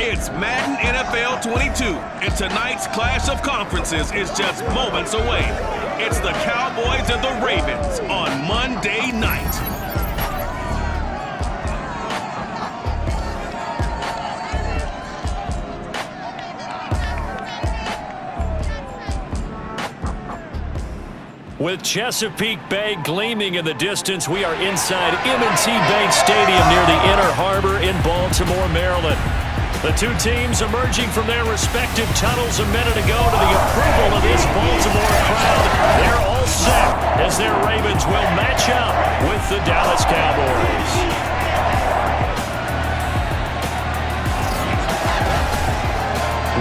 It's Madden NFL 22, and tonight's clash of conferences is just moments away. It's the Cowboys and the Ravens on Monday night. With Chesapeake Bay gleaming in the distance, we are inside M&T Bank Stadium near the Inner Harbor in Baltimore, Maryland. The two teams emerging from their respective tunnels a minute ago to the approval of this Baltimore crowd. They're all set as their Ravens will match up with the Dallas Cowboys.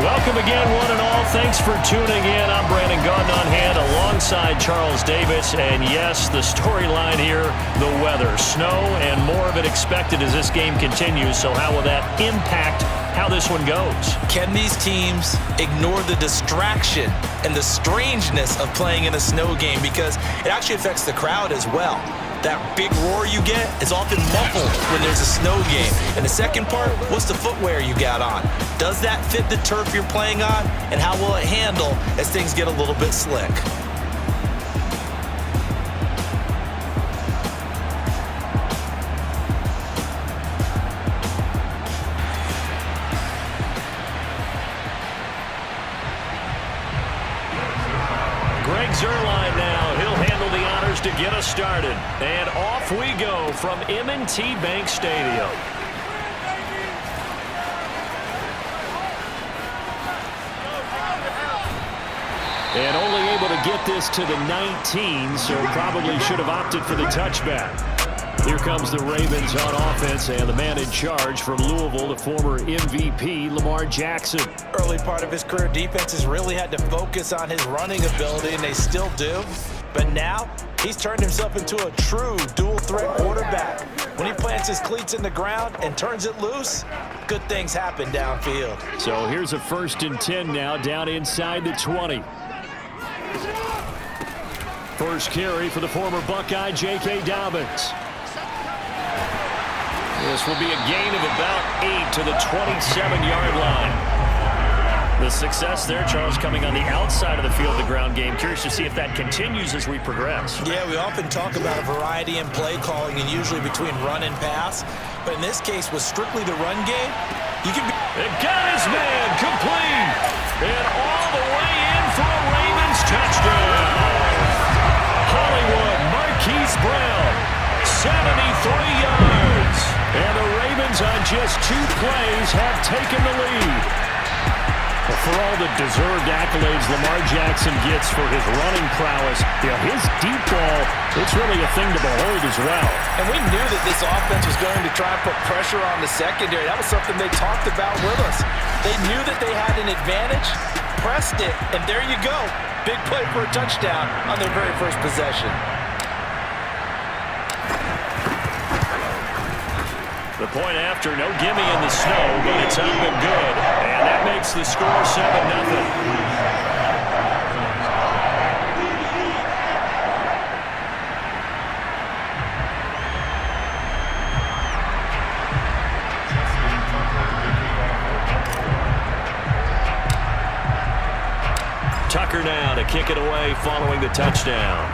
Welcome again, one and all. Thanks for tuning in. I'm Brandon Gaudin on hand alongside Charles Davis. And yes, the storyline here, the weather. Snow and more of it expected as this game continues. So how will that impact how this one goes? Can these teams ignore the distraction and the strangeness of playing in a snow game? Because it actually affects the crowd as well. That big roar you get is often muffled when there's a snow game. And the second part, what's the footwear you got on? Does that fit the turf you're playing on? And how will it handle as things get a little bit slick? Greg Zuerlein now. He'll handle the honors to get us started. And off we go from M&T Bank Stadium. And only able to get this to the 19, so probably should have opted for the touchback. Here comes the Ravens on offense, and the man in charge from Louisville, the former MVP, Lamar Jackson. Early part of his career, defenses really had to focus on his running ability, and they still do. But now, he's turned himself into a true dual-threat quarterback. When he plants his cleats in the ground and turns it loose, good things happen downfield. So here's a 1st and 10 now, down inside the 20. First carry for the former Buckeye, J.K. Dobbins. This will be a gain of about 8 to the 27-yard line. The success there, Charles, coming on the outside of the field, the ground game. Curious to see if that continues as we progress. Yeah, we often talk about a variety in play calling and usually between run and pass. But in this case, with strictly the run game, you can be... It got his man complete. And all the way in for a Ravens touchdown. Hollywood Marquise Brown, 73 yards. And the Ravens on just 2 plays have taken the lead. Well, for all the deserved accolades Lamar Jackson gets for his running prowess, his deep ball, it's really a thing to behold as well. And we knew that this offense was going to try and put pressure on the secondary. That was something they talked about with us. They knew that they had an advantage, pressed it, and there you go. Big play for a touchdown on their very first possession. The point after, no gimme in the snow, but it's up and good. And that makes the score 7-0. Tucker now to kick it away following the touchdown.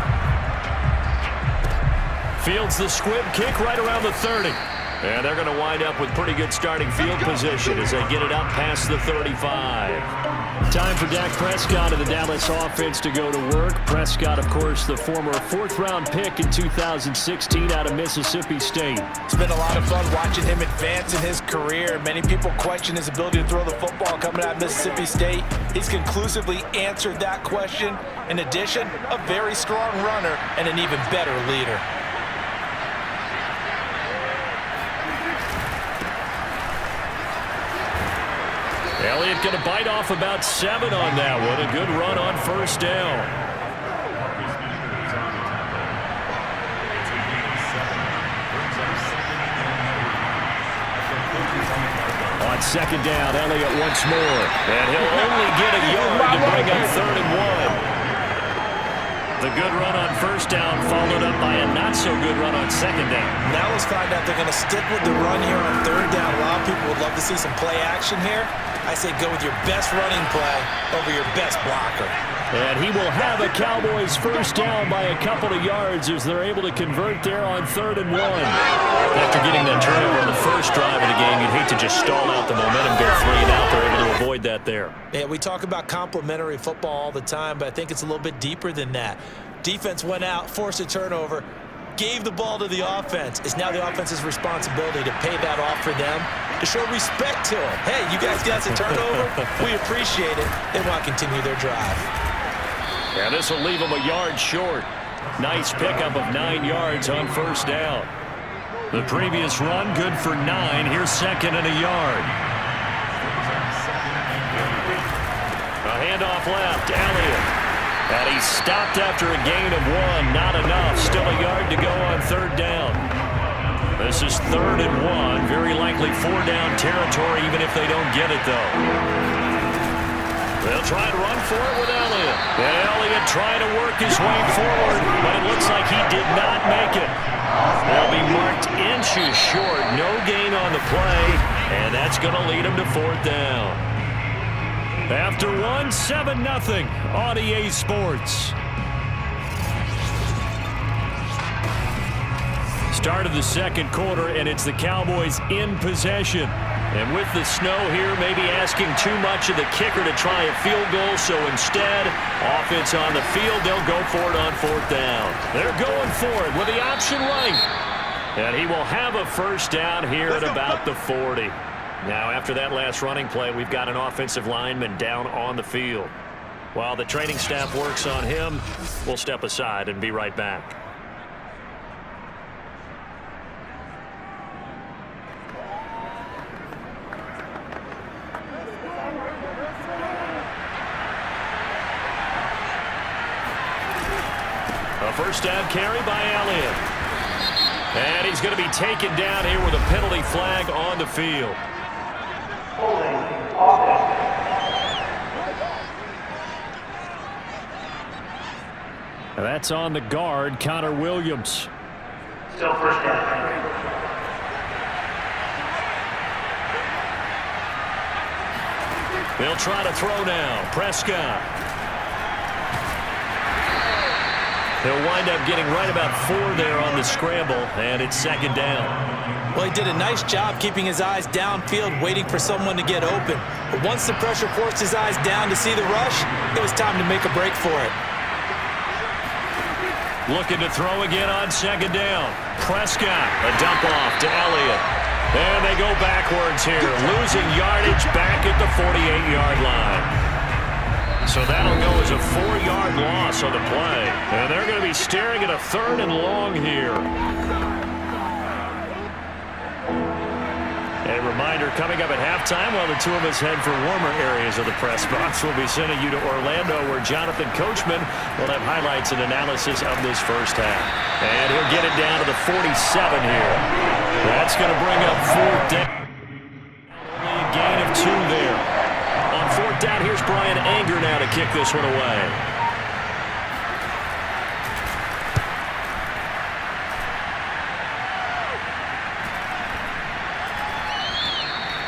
Fields the squib kick right around the 30. And they're going to wind up with pretty good starting field position as they get it up past the 35. Time for Dak Prescott and the Dallas offense to go to work. Prescott, of course, the former 4th-round pick in 2016 out of Mississippi State. It's been a lot of fun watching him advance in his career. Many people question his ability to throw the football coming out of Mississippi State. He's conclusively answered that question. In addition, a very strong runner and an even better leader. Elliott going to bite off about 7 on that one. A good run on 1st down. On 2nd down, Elliott once more. And he'll only get a yard to bring up 3rd and 1. The good run on first down followed up by a not-so-good run on second down. Now let's find out they're going to stick with the run here on third down. A lot of people would love to see some play action here. I say go with your best running play over your best blocker. And he will have a Cowboys first down by a couple of yards as they're able to convert there on 3rd and 1. After getting that turnover on the first drive of the game, you'd hate to just stall out the momentum, go 3 and out. They're able to avoid that there. Yeah, we talk about complementary football all the time, but I think it's a little bit deeper than that. Defense went out, forced a turnover, gave the ball to the offense. It's now the offense's responsibility to pay that off for them, to show respect to them. Hey, you guys got the turnover. We appreciate it. They want to continue their drive. Yeah, this will leave them a yard short. Nice pickup of 9 yards on first down. The previous run, good for 9. Here's 2nd and a yard. A handoff left, Elliott. And he stopped after a gain of 1. Not enough. Still a yard to go on 3rd down. This is 3rd and 1. Very likely 4-down territory, even if they don't get it, though. They'll try to run for it with Elliott. And Elliott trying to work his way forward, but it looks like he did not make it. They'll be marked inches short. No gain on the play, and that's going to lead him to 4th down. After 1, 7-0 on EA Sports. Start of the second quarter, and it's the Cowboys in possession. And with the snow here, maybe asking too much of the kicker to try a field goal, so instead, offense on the field, they'll go for it on 4th down. They're going for it with the option right. And he will have a first down here at about the 40. Now, after that last running play, we've got an offensive lineman down on the field. While the training staff works on him, we'll step aside and be right back. A first down carry by Elliott. And he's going to be taken down here with a penalty flag on the field. That's on the guard, Connor Williams. Still first down. They'll try to throw now. Prescott. He'll wind up getting right about 4 there on the scramble, and it's 2nd down. Well, he did a nice job keeping his eyes downfield, waiting for someone to get open. But once the pressure forced his eyes down to see the rush, it was time to make a break for it. Looking to throw again on 2nd down. Prescott, a dump off to Elliott. And they go backwards here, losing yardage back at the 48-yard line. So that'll go as a 4-yard loss on the play. And they're going to be staring at a 3rd and long here. A reminder coming up at halftime while the two of us head for warmer areas of the press box. We'll be sending you to Orlando where Jonathan Coachman will have highlights and analysis of this first half. And he'll get it down to the 47 here. That's going to bring up 4th down. Only a gain of 2 there. On 4th down, here's Brian Anger now to kick this one away.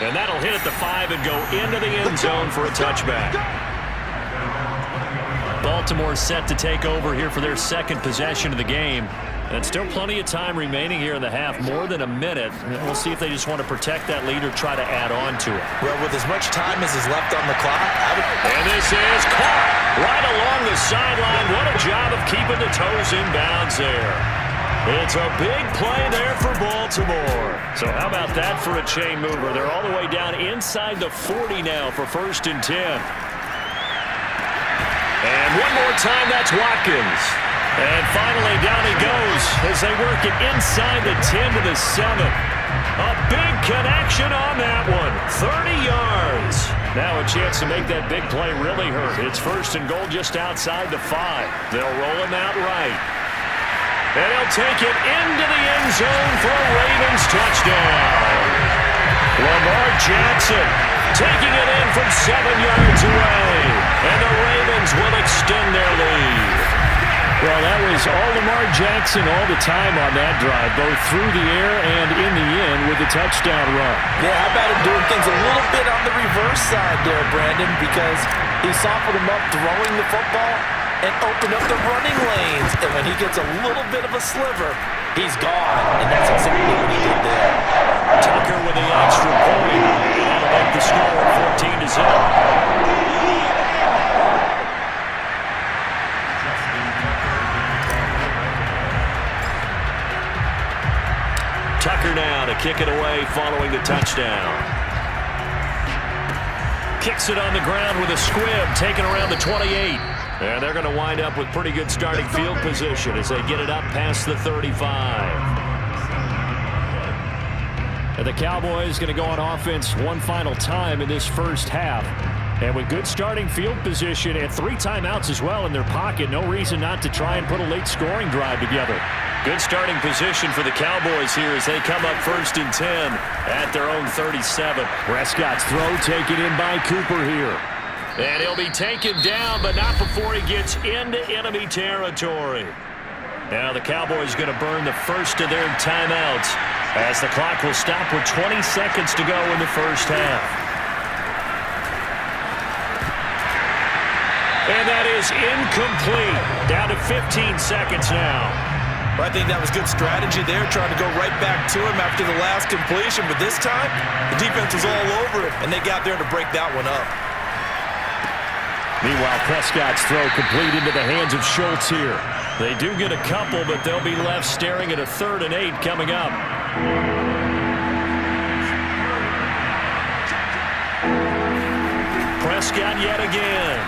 And that'll hit at the 5 and go into the end zone for a touchback. Baltimore set to take over here for their 2nd possession of the game. And still plenty of time remaining here in the half, more than a minute. We'll see if they just want to protect that lead or try to add on to it. Well, with as much time as is left on the clock, And this is caught right along the sideline. What a job of keeping the toes in bounds there. It's a big play there for Baltimore. So how about that for a chain mover? They're all the way down inside the 40 now for 1st and 10. And one more time, that's Watkins. And finally, down he goes as they work it inside the 10 to the 7. A big connection on that one. 30 yards. Now a chance to make that big play really hurt. It's 1st and goal just outside the 5. They'll roll him out right. And he'll take it into the end zone for a Ravens touchdown. Lamar Jackson taking it in from 7 yards away. And the Ravens will extend their lead. Well, was all Lamar Jackson all the time on that drive, both through the air and in the end with a touchdown run. Yeah, how about him doing things a little bit on the reverse side there, Brandon, because he softened him up throwing the football and opened up the running lanes. And when he gets a little bit of a sliver, he's gone. And that's exactly what he did there. Tucker with the extra point. That'll make the score 14-0. Tucker now to kick it away following the touchdown. Kicks it on the ground with a squib, taken around the 28. And they're going to wind up with pretty good starting field position as they get it up past the 35. And the Cowboys going to go on offense one final time in this first half. And with good starting field position and 3 timeouts as well in their pocket, no reason not to try and put a late scoring drive together. Good starting position for the Cowboys here as they come up 1st and 10 at their own 37. Prescott's throw taken in by Cooper here. And he'll be taken down, but not before he gets into enemy territory. Now the Cowboys going to burn the first of their timeouts as the clock will stop with 20 seconds to go in the first half. And that is incomplete. Down to 15 seconds now. Well, I think that was good strategy there, trying to go right back to him after the last completion. But this time, the defense was all over it, and they got there to break that one up. Meanwhile, Prescott's throw complete into the hands of Schultz here. They do get a couple, but they'll be left staring at a 3rd and 8 coming up. Prescott yet again.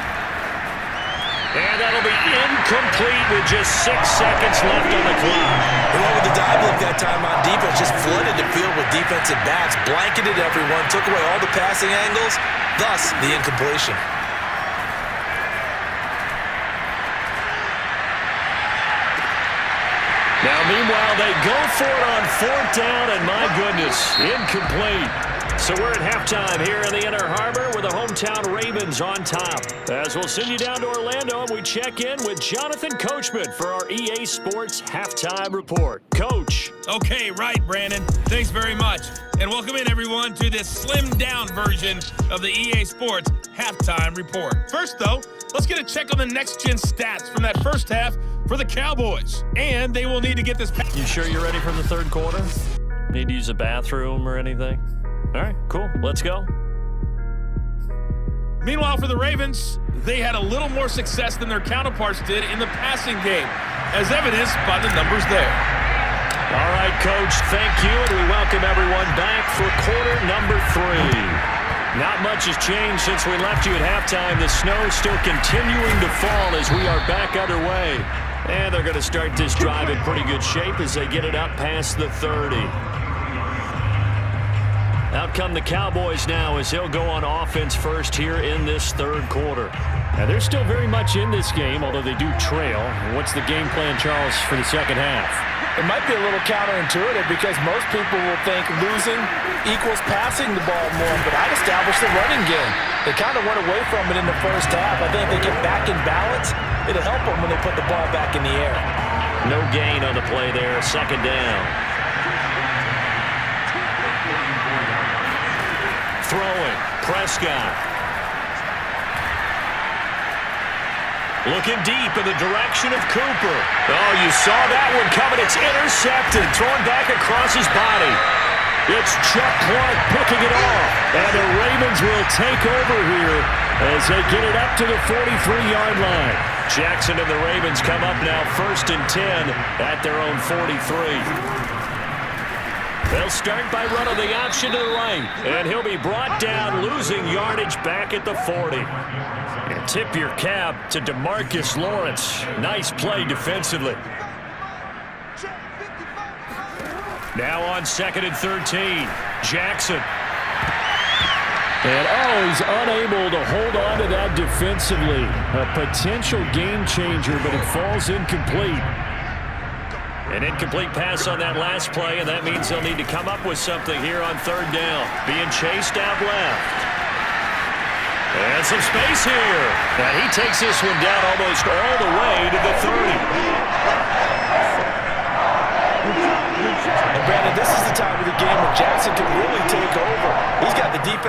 And that'll be incomplete with just 6 seconds left on the clock. He went with the dive look that time on defense, just flooded the field with defensive backs, blanketed everyone, took away all the passing angles, thus the incompletion. Now, meanwhile, they go for it on 4th down, and my goodness, incomplete. So we're at halftime here in the Inner Harbor with the hometown Ravens on top. As we'll send you down to Orlando, and we check in with Jonathan Coachman for our EA Sports Halftime Report. Coach. Okay, right, Brandon. Thanks very much. And welcome in, everyone, to this slimmed-down version of the EA Sports Halftime Report. First, though, let's get a check on the next-gen stats from that first half for the Cowboys. And they will need to get this... You sure you're ready for the 3rd quarter? Need to use a bathroom or anything? All right, cool. Let's go. Meanwhile, for the Ravens, they had a little more success than their counterparts did in the passing game, as evidenced by the numbers there. All right, Coach, thank you, and we welcome everyone back for quarter number 3. Not much has changed since we left you at halftime. The snow still continuing to fall as we are back underway. And they're going to start this drive in pretty good shape as they get it up past the 30. Out come the Cowboys now as they'll go on offense first here in this 3rd quarter. Now, they're still very much in this game, although they do trail. What's the game plan, Charles, for the second half? It might be a little counterintuitive because most people will think losing equals passing the ball more, but I'd establish the running game. They kind of went away from it in the first half. I think if they get back in balance, it'll help them when they put the ball back in the air. No gain on the play there, 2nd down. Throwing, Prescott. Looking deep in the direction of Cooper. Oh, you saw that one coming. It's intercepted, thrown back across his body. It's Chuck Clark picking it off. And the Ravens will take over here as they get it up to the 43-yard line. Jackson and the Ravens come up now 1st and 10 at their own 43. They'll start by running the option to the right. And he'll be brought down, losing yardage back at the 40. And tip your cap to DeMarcus Lawrence. Nice play defensively. Now on 2nd and 13. Jackson. And he's unable to hold on to that defensively. A potential game changer, but it falls incomplete. An incomplete pass on that last play, and that means they'll need to come up with something here on 3rd down. Being chased out left. And some space here. And he takes this one down almost all the way to the 30.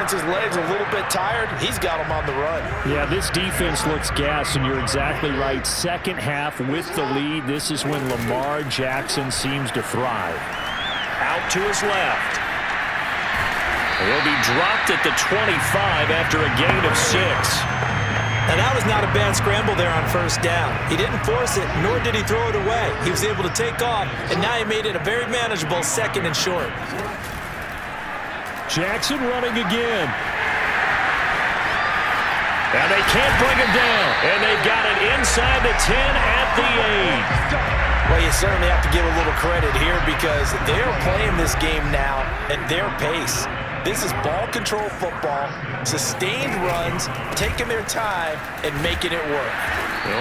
defense's legs a little bit tired, he's got them on the run. Yeah, this defense looks gassed, and you're exactly right. Second half with the lead, this is when Lamar Jackson seems to thrive. Out to his left. He'll be dropped at the 25 after a gain of 6. Now, that was not a bad scramble there on first down. He didn't force it, nor did he throw it away. He was able to take off, and now he made it a very manageable 2nd and short. Jackson running again. And they can't bring him down. And they've got it inside the 10 at the 8. Well, you certainly have to give a little credit here because they're playing this game now at their pace. This is ball control football, sustained runs, taking their time, and making it work.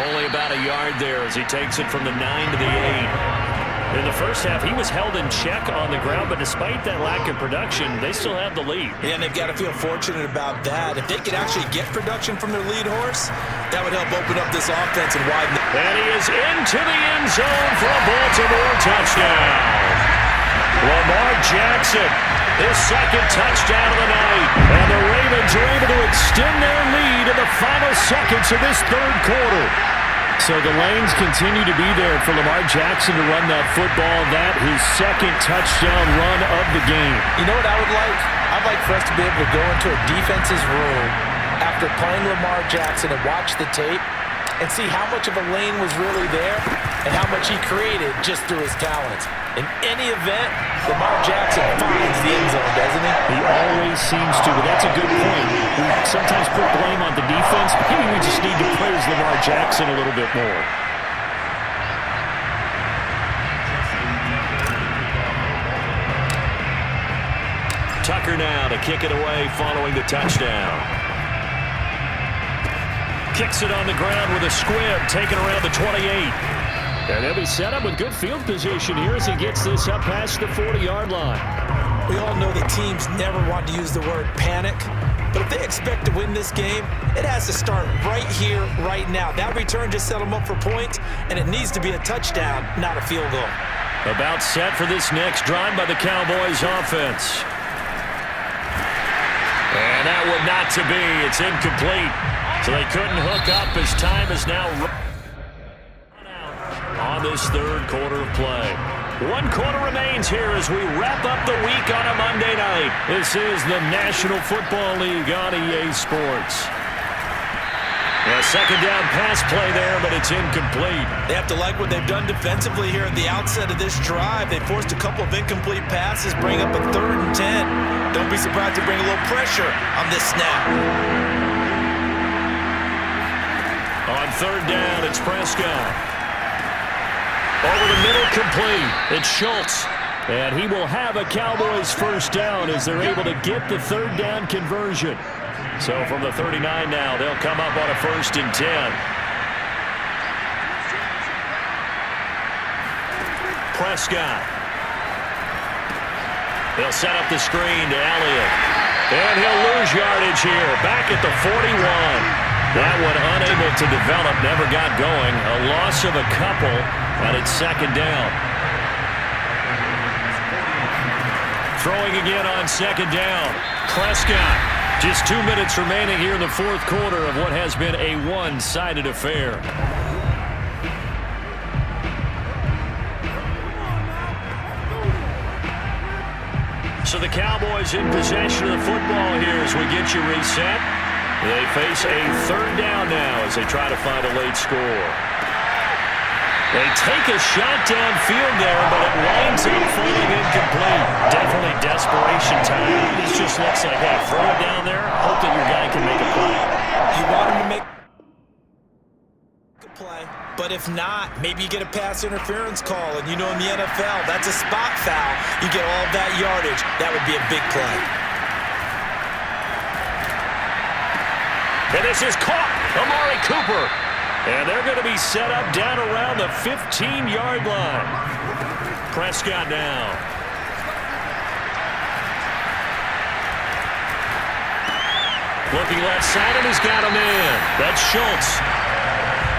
Only about a yard there as he takes it from the 9 to the 8. In the first half, he was held in check on the ground, but despite that lack of production, they still have the lead. Yeah, and they've got to feel fortunate about that. If they could actually get production from their lead horse, that would help open up this offense and widen it. And he is into the end zone for a Baltimore touchdown. Lamar Jackson, his 2nd touchdown of the night. And the Ravens are able to extend their lead in the final seconds of this 3rd quarter. So the lanes continue to be there for Lamar Jackson to run that football. That his 2nd touchdown run of the game. You know what I would like? I'd like for us to be able to go into a defense's room after playing Lamar Jackson and watch the tape and see how much of a lane was really there and how much he created just through his talent. In any event, Lamar Jackson finds the end zone, doesn't he? He always seems to, but that's a good point. We sometimes put blame on the defense. Maybe we just need to praise Lamar Jackson a little bit more. Tucker now to kick it away following the touchdown. Kicks it on the ground with a squib, taken around the 28. And they'll be set up with good field position here as he gets this up past the 40-yard line. We all know that teams never want to use the word panic, but if they expect to win this game, it has to start right here, right now. That return just set them up for points, and it needs to be a touchdown, not a field goal. About set for this next drive by the Cowboys offense. And that would not to be. It's incomplete. So they couldn't hook up as time is now run out on this 3rd quarter of play. 1 quarter remains here as we wrap up the week on a Monday night. This is the National Football League on EA Sports. A 2nd down pass play there, but it's incomplete. They have to like what they've done defensively here at the outset of this drive. They forced a couple of incomplete passes, bring up a 3rd and 10. Don't be surprised to bring a little pressure on this snap. On 3rd down, it's Prescott. Over the middle, complete. It's Schultz. And he will have a Cowboys 1st down as they're able to get the 3rd down conversion. So from the 39 now, they'll come up on a 1st and 10. Prescott. They'll set up the screen to Elliott. And he'll lose yardage here. Back at the 41. That one unable to develop, never got going. A loss of a couple, and it's 2nd down. Throwing again on 2nd down. Prescott. Just 2 minutes remaining here in the 4th quarter of what has been a one-sided affair. So the Cowboys in possession of the football here as we get you reset. They face a 3rd down now as they try to find a late score. They take a shot downfield there, but it winds up falling incomplete. Definitely desperation time. This just looks like, hey, throw it down there, hope that your guy can make a play. You want him to make a play, but if not, maybe you get a pass interference call, and you know in the NFL, that's a spot foul. You get all of that yardage. That would be a big play. And this is caught. Amari Cooper. And they're going to be set up down around the 15-yard line. Prescott now. Looking left side, and he's got him in. That's Schultz.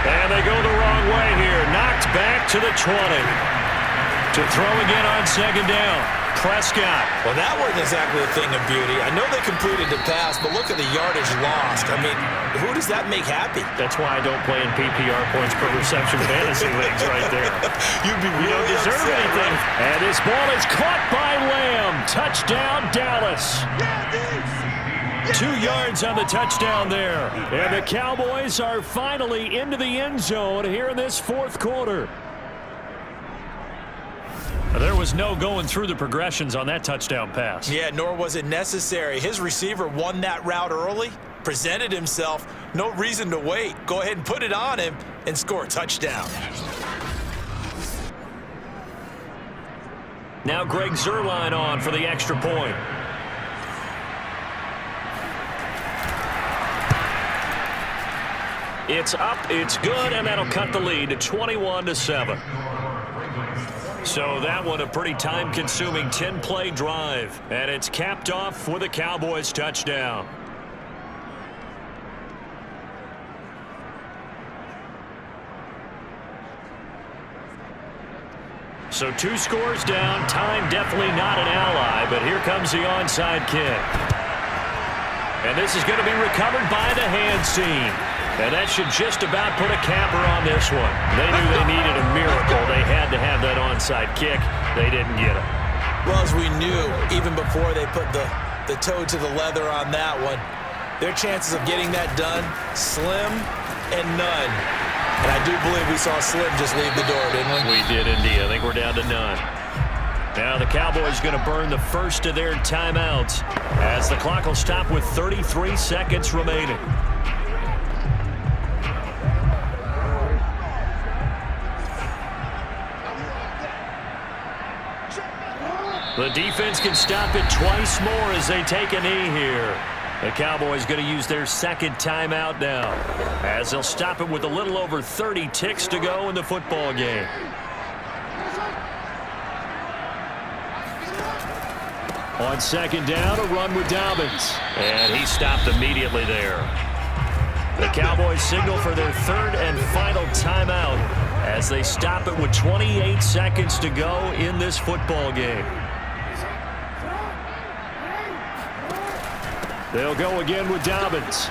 And they go the wrong way here. Knocked back to the 20. To throw again on 2nd down. Prescott. Well, that wasn't exactly a thing of beauty. I know they completed the pass, but look at the yardage lost. I mean, who does that make happy? That's why I don't play in PPR points per reception fantasy leagues right there. You'd be You don't really deserve upset, anything. right? And this ball is caught by Lamb. Touchdown, Dallas. 2 yards on the touchdown there. And the Cowboys are finally into the end zone here in this fourth quarter. There was no going through the progressions on that touchdown pass. Yeah, nor was it necessary. His receiver won that route early, presented himself. No reason to wait. Go ahead and put it on him and score a touchdown. Now Greg Zuerlein on for the extra point. It's up, it's good, and that'll cut the lead to 21-7. So that one a pretty time-consuming 10-play drive, and it's capped off with a Cowboys touchdown. So 2 scores down, time definitely not an ally, but here comes the onside kick. And this is going to be recovered by the hands team. And that should just about put a capper on this one. They knew they needed a miracle. They had to have that onside kick. They didn't get it. Well, as we knew, even before they put the toe to the leather on that one, their chances of getting that done, slim and none. And I do believe we saw Slim just leave the door, didn't we? We did indeed. I think we're down to none. Now the Cowboys going to burn the first of their timeouts as the clock will stop with 33 seconds remaining. The defense can stop it twice more as they take a knee here. The Cowboys going to use their second timeout now as they'll stop it with a little over 30 ticks to go in the football game. On second down, a run with Dobbins. And he stopped immediately there. The Cowboys signal for their third and final timeout as they stop it with 28 seconds to go in this football game. They'll go again with Dobbins.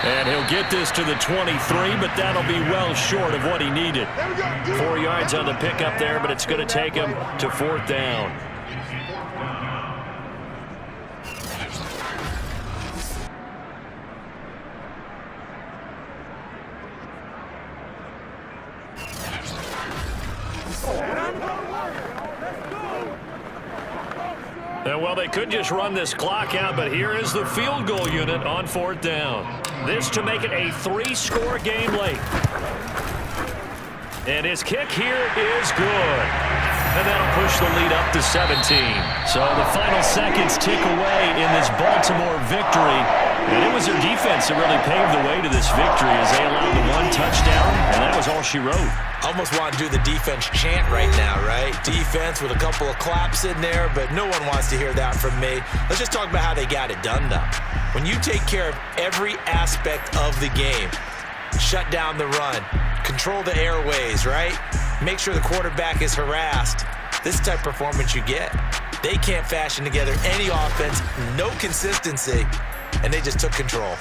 And he'll get this to the 23, but that'll be well short of what he needed. 4 yards on the pickup there, but it's going to take him to fourth down. Well, they could just run this clock out, but here is the field goal unit on fourth down. This to make it a 3-score game late. And his kick here is good. And that'll push the lead up to 17. So the final seconds tick away in this Baltimore victory. And it was their defense that really paved the way to this victory as they allowed the 1 touchdown, and that was all she wrote. Almost want to do the defense chant right now, right? Defense with a couple of claps in there, but no one wants to hear that from me. Let's just talk about how they got it done, though. When you take care of every aspect of the game, shut down the run, control the airways, right? Make sure the quarterback is harassed. This type of performance you get. They can't fashion together any offense, no consistency, and they just took control.